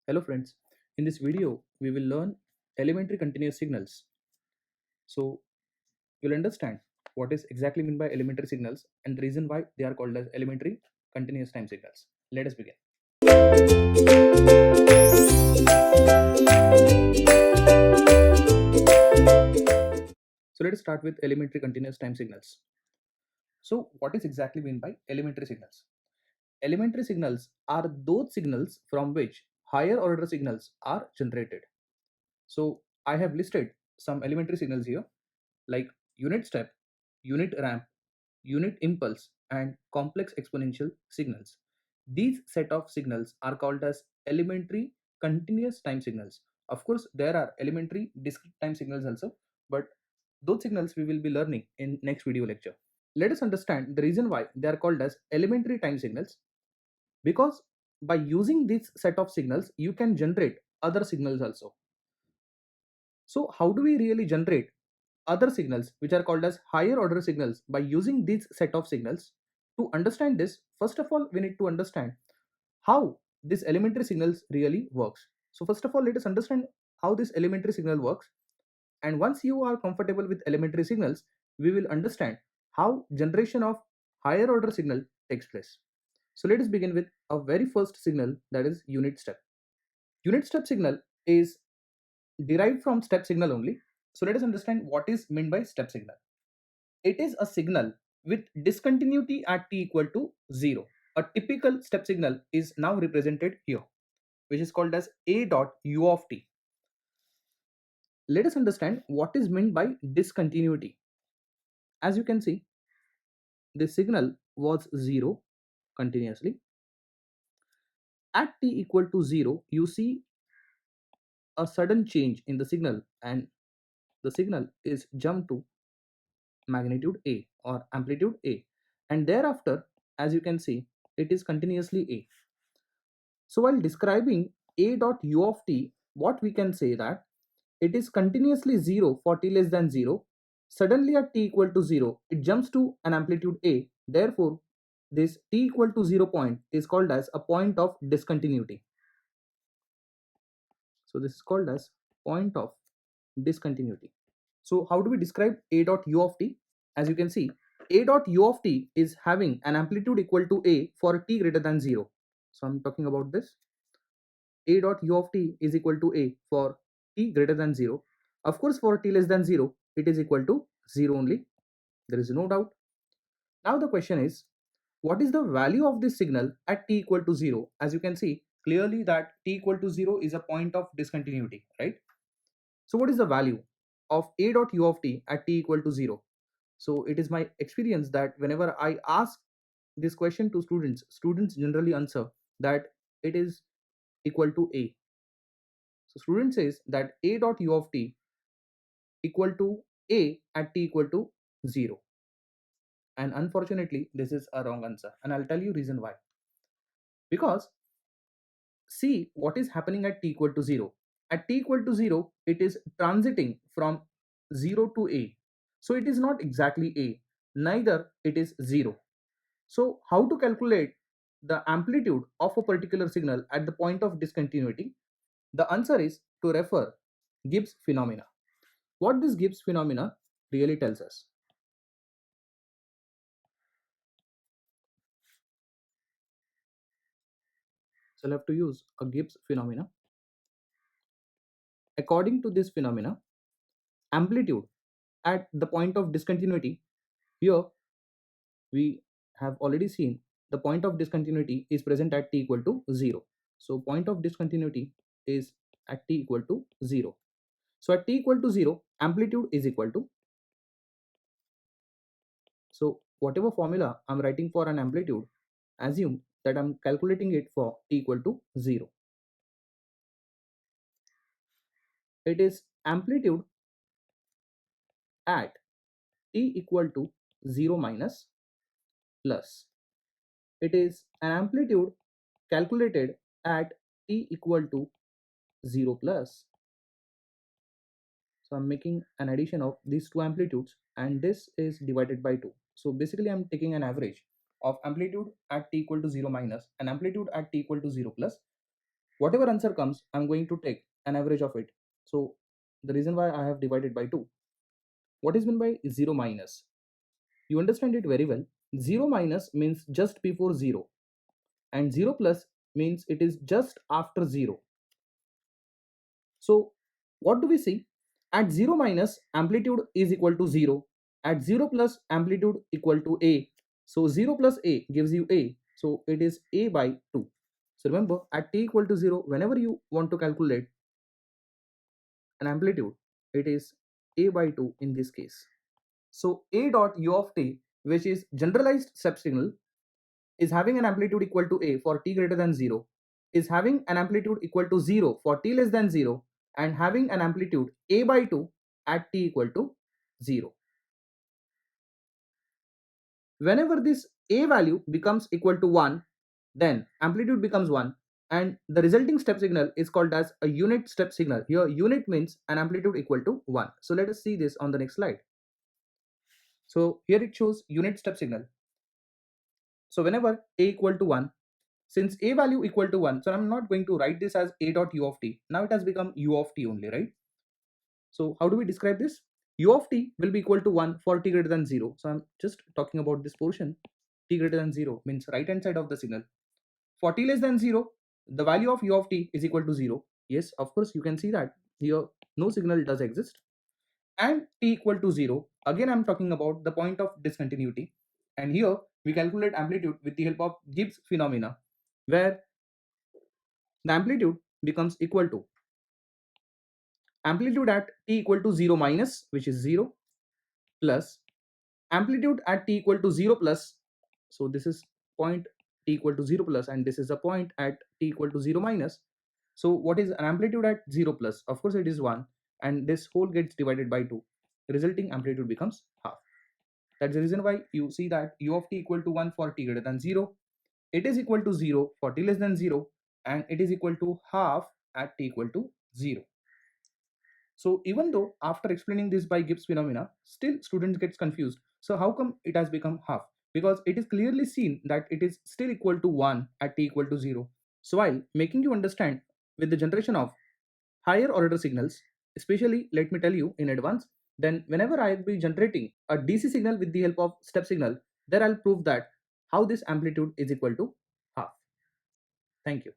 Hello friends, in this video we will learn elementary continuous signals. So you'll understand what is exactly meant by elementary signals and the reason why they are called as elementary continuous time signals. Let us begin. So let us start with elementary continuous time signals. So what is exactly meant by elementary signals? Elementary signals are those signals from which higher order signals are generated. So I have listed some elementary signals here like unit step, unit ramp, unit impulse, and complex exponential signals. These set of signals are called as elementary continuous time signals. Of course, there are elementary discrete time signals also, but those signals we will be learning in next video lecture. Let us understand the reason why they are called as elementary time signals, because by using this set of signals you can generate other signals also. So how do we really generate other signals which are called as higher order signals by using this set of signals? To understand this, first of all we need to understand how this elementary signals really works. So first of all, let us understand how this elementary signal works, and once you are comfortable with elementary signals, we will understand how generation of higher order signal takes place. So let us begin with our very first signal, that is unit step. Unit step signal is derived from step signal only. So let us understand what is meant by step signal. It is a signal with discontinuity at t equal to 0. A typical step signal is now represented here, which is called as a dot u of t. Let us understand what is meant by discontinuity. As you can see, the signal was 0 continuously. At t equal to 0, you see a sudden change in the signal, and the signal is jumped to magnitude A or amplitude A, and thereafter, as you can see, it is continuously A. So while describing a dot u of t, what we can say that it is continuously 0 for t less than 0. Suddenly at t equal to 0, it jumps to an amplitude A. Therefore, this t equal to 0 point is called as a point of discontinuity. So this is called as point of discontinuity. So how do we describe a dot u of t? As you can see, a dot u of t is having an amplitude equal to A for t greater than 0. So I'm talking about this. A dot u of t is equal to A for t greater than 0. Of course, for t less than 0, it is equal to 0 only. There is no doubt. Now the question is, what is the value of this signal at t equal to 0? As you can see clearly that t equal to 0 is a point of discontinuity, right? So what is the value of A dot u of t at t equal to 0? So it is my experience that whenever I ask this question to students, students generally answer that it is equal to A. So student says that A dot u of t equal to A at t equal to 0. And unfortunately, this is a wrong answer. And I'll tell you reason why. Because see what is happening at t equal to 0. At t equal to 0, it is transiting from 0 to A. So it is not exactly A, neither it is 0. So how to calculate the amplitude of a particular signal at the point of discontinuity? The answer is to refer Gibbs phenomena. What this Gibbs phenomena really tells us. So I'll have to use a Gibbs phenomena. According to this phenomena, amplitude at the point of discontinuity, here we have already seen the point of discontinuity is present at t equal to 0. So point of discontinuity is at t equal to 0. So at t equal to 0, amplitude is equal to, so whatever formula I'm writing for an amplitude, assume that I'm calculating it for t equal to 0. It is amplitude at t equal to 0 minus plus. It is an amplitude calculated at t equal to 0 plus. So I'm making an addition of these two amplitudes and this is divided by 2. So basically I'm taking an average of amplitude at t equal to 0 minus and amplitude at t equal to 0 plus. Whatever answer comes, I'm going to take an average of it. So the reason why I have divided by 2. What is meant by 0 minus? You understand it very well. 0 minus means just before 0, and 0 plus means it is just after 0. So what do we see? At 0 minus, amplitude is equal to 0. At 0 plus, amplitude equal to A. So 0 plus A gives you A. So it is A by 2. So remember, at t equal to 0, whenever you want to calculate an amplitude, it is A by 2 in this case. So A dot u of t, which is generalized step signal, is having an amplitude equal to A for t greater than 0, is having an amplitude equal to 0 for t less than 0, and having an amplitude A by 2 at t equal to 0. Whenever this A value becomes equal to 1, then amplitude becomes 1, and the resulting step signal is called as a unit step signal. Here unit means an amplitude equal to 1. So let us see this on the next slide. So here it shows unit step signal. So whenever A equal to 1, since A value equal to 1, so I'm not going to write this as A dot u of t. Now it has become u of t only, right? So how do we describe this? U of t will be equal to 1 for t greater than 0. So I'm just talking about this portion. T greater than 0 means right hand side of the signal. For t less than 0, the value of u of t is equal to 0. Yes, of course, you can see that here no signal does exist. And t equal to 0, again I'm talking about the point of discontinuity. And here we calculate amplitude with the help of Gibbs phenomena, where the amplitude becomes equal to amplitude at t equal to 0 minus, which is 0, plus amplitude at t equal to 0 plus. So this is point t equal to 0 plus, and this is a point at t equal to 0 minus. So what is an amplitude at 0 plus? Of course it is 1, and this whole gets divided by 2. Resulting amplitude becomes half. That's the reason why you see that u of t equal to 1 for t greater than 0. It is equal to 0 for t less than 0, and it is equal to half at t equal to 0. So even though after explaining this by Gibbs phenomena, still students gets confused. So how come it has become half? Because it is clearly seen that it is still equal to 1 at t equal to 0. So while making you understand with the generation of higher order signals, especially let me tell you in advance, then whenever I will be generating a DC signal with the help of step signal, there I'll prove that how this amplitude is equal to half. Thank you.